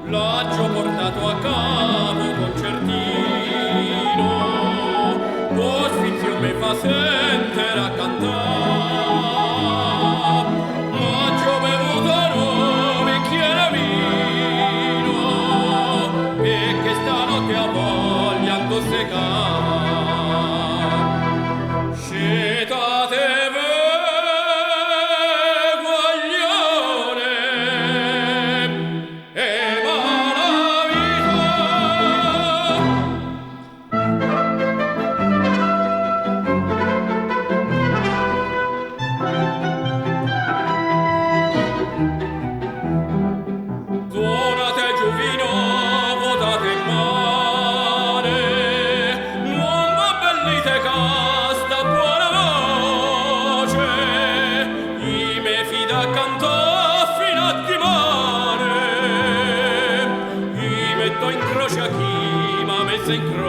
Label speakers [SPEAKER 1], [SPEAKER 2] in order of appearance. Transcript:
[SPEAKER 1] L'aggio portato a capo concertino, o sfizio me fa sentire a cantare. L'aggio bevuto no bicchiere vino, e che stanotte ha voglia intossicare. Scetate guaglione e malavita. Suonate giù vino, votate male, non m'abbellite casta buona voce, i me fida cantò fino a dimane, i metto in croce a chi m'ha messa in croce.